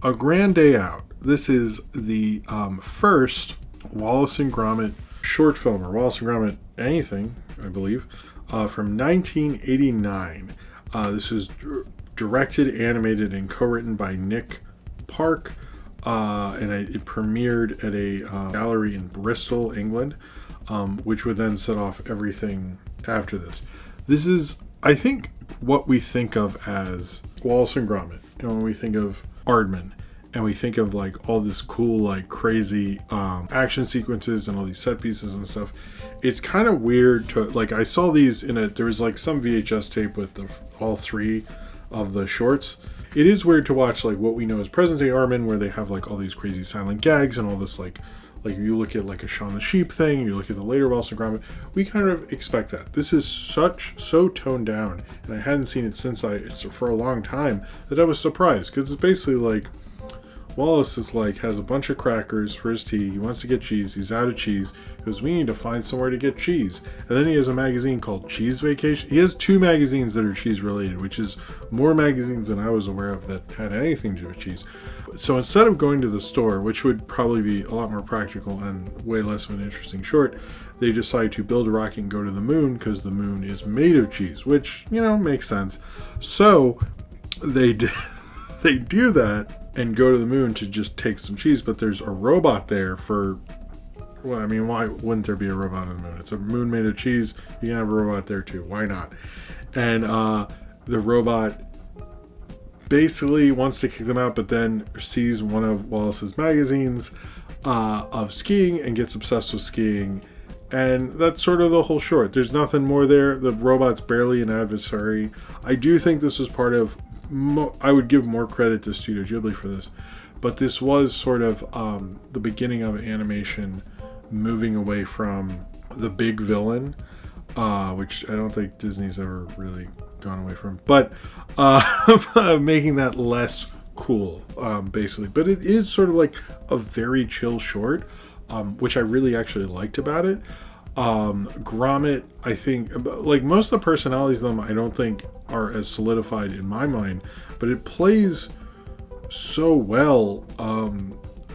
A grand day out. This is the first Wallace and Gromit short film, or Wallace and Gromit anything, I believe, from 1989. This was directed, animated, and co-written by Nick Park, and it premiered at a gallery in Bristol, England, which would then set off everything after this. This is, I think, what we think of as Wallace and Gromit. When we think of Aardman, and we think of like all this cool, like crazy action sequences and all these set pieces and stuff, it's kind of weird to, like, I saw these there was like some VHS tape with all three of the shorts. It is weird to watch like what we know as present day Aardman, where they have like all these crazy silent gags and all this like you look at like a Shaun the Sheep thing, you look at the later Wallace and Gromit, we kind of expect that. This is so toned down, and I hadn't seen it for a long time, that I was surprised, because it's basically like Wallace is like, has a bunch of crackers for his tea. He wants to get cheese. He's out of cheese. He goes, we need to find somewhere to get cheese. And then he has a magazine called Cheese Vacation. He has 2 magazines that are cheese related, which is more magazines than I was aware of that had anything to do with cheese. So instead of going to the store, which would probably be a lot more practical and way less of an interesting short, they decide to build a rocket and go to the moon, because the moon is made of cheese, which, makes sense. So they do that and go to the moon to just take some cheese, but there's a robot there why wouldn't there be a robot on the moon? It's a moon made of cheese. You can have a robot there too. Why not? And the robot basically wants to kick them out, but then sees one of Wallace's magazines of skiing and gets obsessed with skiing. And that's sort of the whole short. There's nothing more there. The robot's barely an adversary. I do think this was part of, I would give more credit to Studio Ghibli for this, but this was sort of the beginning of animation moving away from the big villain, which I don't think Disney's ever really gone away from, but making that less cool, basically. But it is sort of like a very chill short, which I really actually liked about it. Gromit, I think, like most of the personalities of them, I don't think are as solidified in my mind, but it plays so well.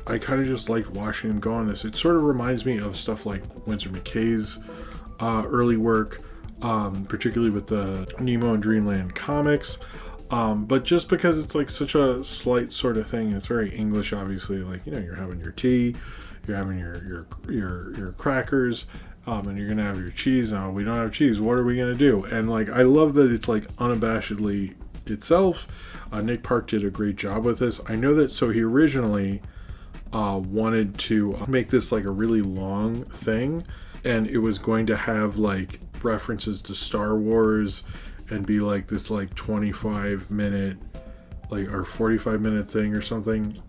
I kind of just liked watching him go on this. It sort of reminds me of stuff like Winsor McKay's early work, particularly with the Nemo and Dreamland comics. But just because it's like such a slight sort of thing, it's very English, obviously. Like, you're having your tea, you're having your crackers, and you're gonna have your cheese. Now we don't have cheese. What are we gonna do? And like, I love that it's like unabashedly itself. Nick Park did a great job with this. I know that. So he originally wanted to make this like a really long thing, and it was going to have like references to Star Wars and be like this like 25-minute or 45-minute thing or something.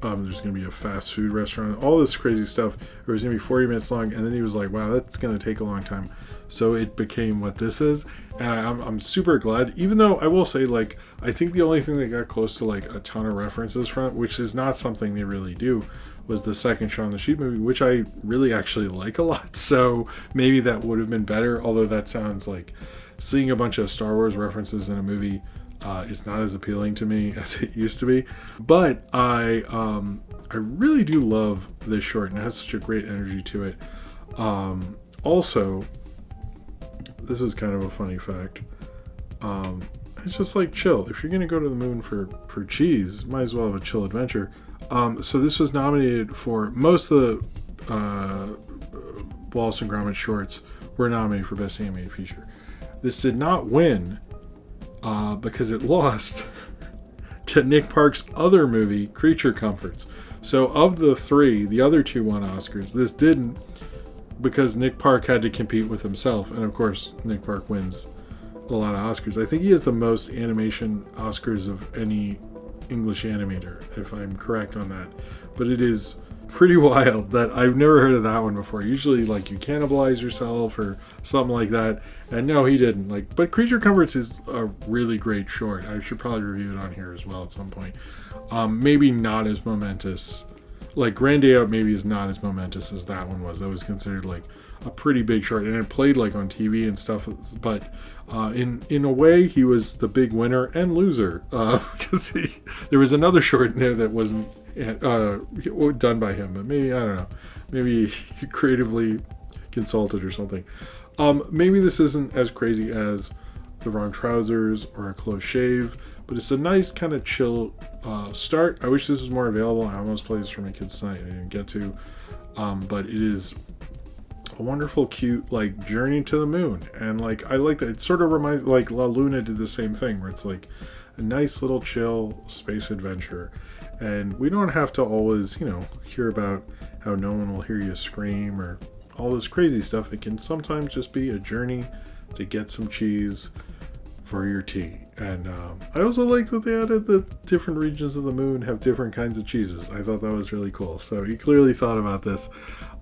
There's going to be a fast food restaurant, all this crazy stuff. It was going to be 40 minutes long, and then he was like, wow, that's going to take a long time. So it became what this is, and I'm super glad, even though I will say, like, I think the only thing that got close to like a ton of references from it, which is not something they really do, was the second Shaun the Sheep movie, which I really actually like a lot. So maybe that would have been better, although that sounds like seeing a bunch of Star Wars references in a movie is not as appealing to me as it used to be. But I really do love this short, and it has such a great energy to it. Also, this is kind of a funny fact. It's just like chill. If you're going to go to the moon for cheese, might as well have a chill adventure. So this was nominated for most of the Wallace and Gromit shorts were nominated for Best Animated Feature. This did not win because it lost to Nick Park's other movie, Creature Comforts. So of the 3, the other 2 won Oscars. This didn't, because Nick Park had to compete with himself. And of course, Nick Park wins a lot of Oscars. I think he has the most animation Oscars of any English animator, if I'm correct on that. But it is pretty wild that I've never heard of that one before. Usually, like, you cannibalize yourself or something like that, and no, he didn't. Like, but Creature Comforts is a really great short. I should probably review it on here as well at some point. Maybe not as momentous like Grand Day Out maybe is not as momentous as that one was. That was considered like a pretty big short, and it played like on TV and stuff. But in a way, he was the big winner and loser because there was another short in there that wasn't done by him, but maybe I don't know, maybe he creatively consulted or something. Maybe this isn't as crazy as The Wrong Trousers or A Close Shave, but it's a nice kind of chill start. I wish this was more available. I almost played this for my kids tonight. I didn't get to, but it is a wonderful, cute like journey to the moon, and like I like that. It sort of reminds like La Luna did the same thing, where it's like a nice little chill space adventure, and we don't have to always hear about how no one will hear you scream or all this crazy stuff. It can sometimes just be a journey to get some cheese for your tea. And I also like that they added the different regions of the moon have different kinds of cheeses. I thought that was really cool. So he clearly thought about this.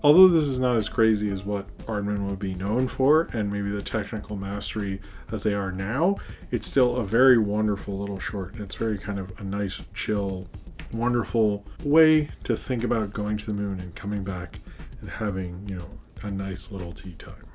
Although this is not as crazy as what Aardman would be known for, and maybe the technical mastery that they are now, it's still a very wonderful little short. It's very kind of a nice, chill, wonderful way to think about going to the moon and coming back and having, a nice little tea time.